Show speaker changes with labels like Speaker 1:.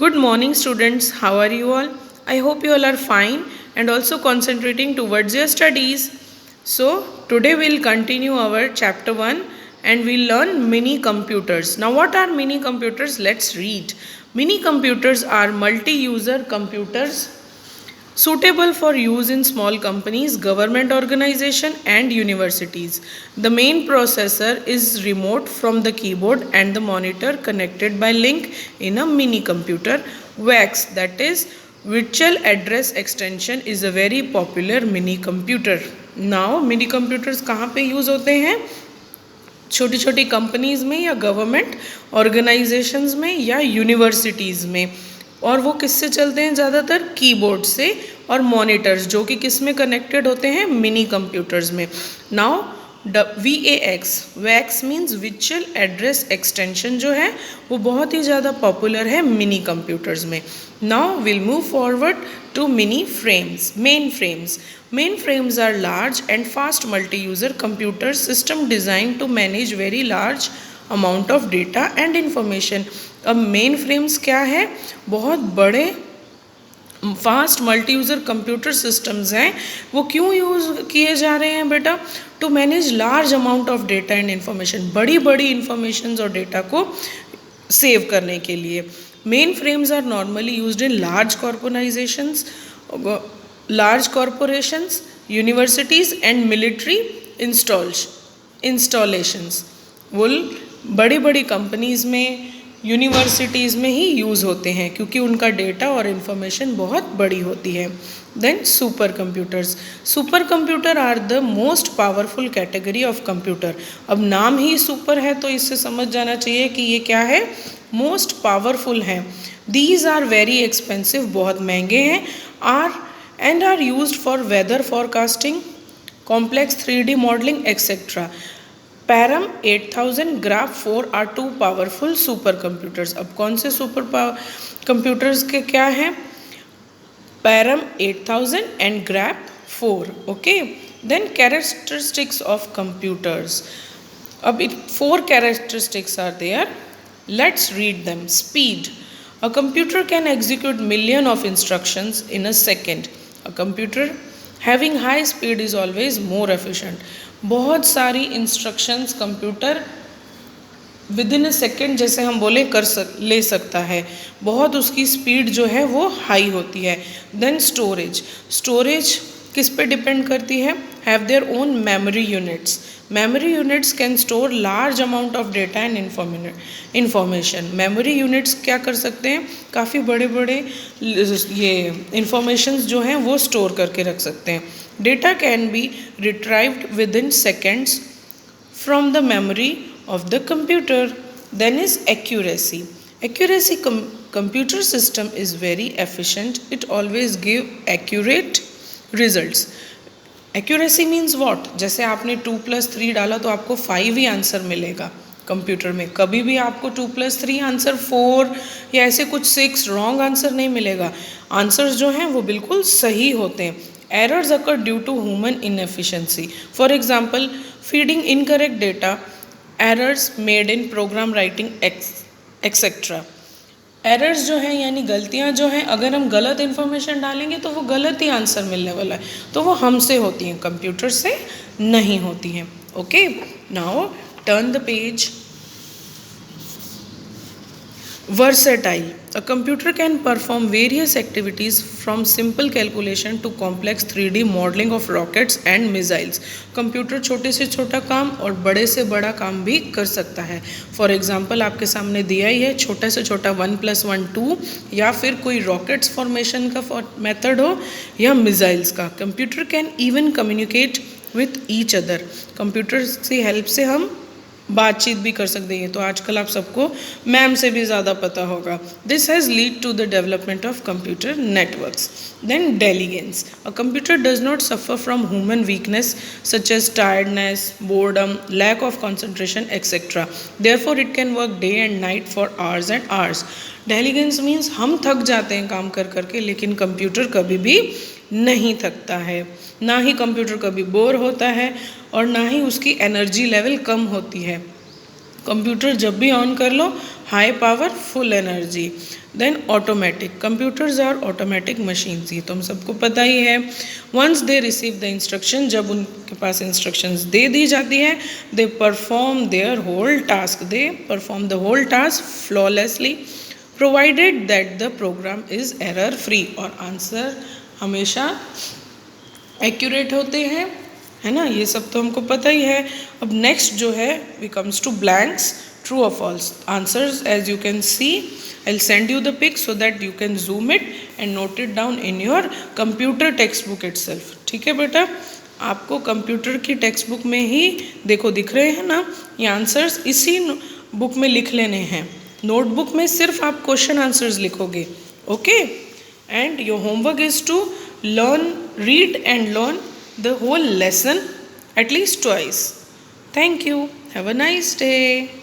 Speaker 1: Good morning, students. How are you all? I hope you all are fine and also concentrating towards your studies. So, today we'll continue our chapter 1 and we'll learn mini computers. Now, what are mini computers? Let's read. Mini computers are multi user computers suitable for use in small companies, government organization and universities. The main processor is remote from the keyboard and the monitor connected by link in a mini computer. VAX, that is virtual address extension, is a very popular mini computer. Now mini computers कहाँ पे use होते हैं? छोटी छोटी companies में या government organisations में या यूनिवर्सिटीज़ में, और वो किससे चलते हैं? ज़्यादातर कीबोर्ड से और मॉनिटर्स, जो कि किस में कनेक्टेड होते हैं? मिनी कंप्यूटर्स में. नाउ VAX, वैक्स मीन्स विचुअल एड्रेस एक्सटेंशन, जो है वो बहुत ही ज़्यादा पॉपुलर है मिनी कंप्यूटर्स में. Now will move forward to mini frames. Mainframes are large and fast multi-user computer system designed to manage very large amount of data and information. अब mainframes क्या है? बहुत बड़े fast multi user computer systems हैं. वो क्यों use किए जा रहे हैं बेटा? To manage large amount of data and information, बड़ी बड़ी इंफॉर्मेशन और डेटा को सेव करने के लिए. Mainframes are normally used in large corporations, universities and military installations. वो बड़ी बड़ी कंपनीज़ में, यूनिवर्सिटीज़ में ही यूज़ होते हैं क्योंकि उनका डेटा और इन्फॉर्मेशन बहुत बड़ी होती है. Then super computer are the most powerful category of computer. अब नाम ही सुपर है तो इससे समझ जाना चाहिए कि ये क्या है? मोस्ट पावरफुल हैं. दीज आर वेरी एक्सपेंसिव, बहुत महंगे हैं. Are used for weather forecasting, complex 3D modelling etcetera. Param 8000, ग्राफ 4 are two powerful super computers. अब कौन से सुपर कंप्यूटर्स के क्या हैं? पैरम 8000 एंड ग्राफ 4. Okay. Then characteristics of computers. अब 4 characteristics are there. Let's read them. Speed. A computer can execute million of instructions in a second. A computer having high speed is always more efficient. बहुत सारी instructions computer within a second, जैसे हम बोले, ले सकता है. बहुत उसकी स्पीड जो है वो हाई होती है. देन स्टोरेज किस पे डिपेंड करती है? Have their own memory units. Memory units can store large amount of data and information. Memory units क्या कर सकते हैं? काफ़ी बड़े बड़े ये इंफॉर्मेशंस जो हैं वो स्टोर करके रख सकते हैं. Data can be retrieved within seconds from the memory of the computer. Then is accuracy. Computer system is very efficient. It always give accurate results. Accuracy means what? जैसे आपने 2 + 3 डाला तो आपको 5 ही आंसर मिलेगा कंप्यूटर में. कभी भी आपको 2 + 3 आंसर 4 या ऐसे कुछ 6 रॉन्ग आंसर नहीं मिलेगा. आंसर्स जो हैं वो बिल्कुल सही होते हैं. Errors occur due to human inefficiency. For example, feeding incorrect data, errors made in program writing etcetera. Errors जो हैं यानी गलतियां जो हैं, अगर हम गलत इन्फॉर्मेशन डालेंगे तो वो गलत ही आंसर मिलने वाला है. तो वो हमसे होती हैं, कंप्यूटर से नहीं होती हैं. Okay. Now turn the page. Versatile. A computer can perform various activities from simple calculation to complex 3D modeling of rockets and missiles. Computer छोटे से छोटा काम और बड़े से बड़ा काम भी कर सकता है. फॉर एग्जांपल आपके सामने दिया ही है, छोटा से छोटा 1 + 1 2, या फिर कोई रॉकेट्स फॉर्मेशन का मेथड हो या मिसाइल्स का. Computer can even communicate with each other. Computer की हेल्प से हम बातचीत भी कर सकते हैं. तो आजकल आप सबको मैम से भी ज़्यादा पता होगा. This has lead to the development of computer networks. Then diligence. A computer does not suffer from human weakness such as tiredness, boredom, lack of concentration etcetera. Therefore it can work day and night for hours and hours. Diligence means हम थक जाते हैं काम कर करके, लेकिन computer कभी भी नहीं थकता है. ना ही कंप्यूटर कभी बोर होता है और ना ही उसकी एनर्जी लेवल कम होती है. कंप्यूटर जब भी ऑन कर लो, high power full energy. Then automatic, computers are automatic machines, ये तो हम सबको पता ही है। Once they receive the instruction, जब उनके पास इंस्ट्रक्शंस दे दी जाती है, they perform their whole task, they perform the whole task flawlessly provided that the program is error free, और आंसर हमेशा एक्यूरेट होते हैं, है ना। ये सब तो हमको पता ही है। अब नेक्स्ट जो है we comes to blanks, true और false answers. As you can see, I will send you the pic so that you can zoom it and note it down in your computer text book itself. ठीक है बेटा, आपको computer की text book में ही देखो दिख रहे हैं ना ये आंसर्स, इसी बुक में लिख लेने हैं। नोटबुक में सिर्फ आप क्वेश्चन आंसर्स लिखोगे, okay. And your homework is to learn, read and learn the whole lesson at least twice. Thank you. Have a nice day.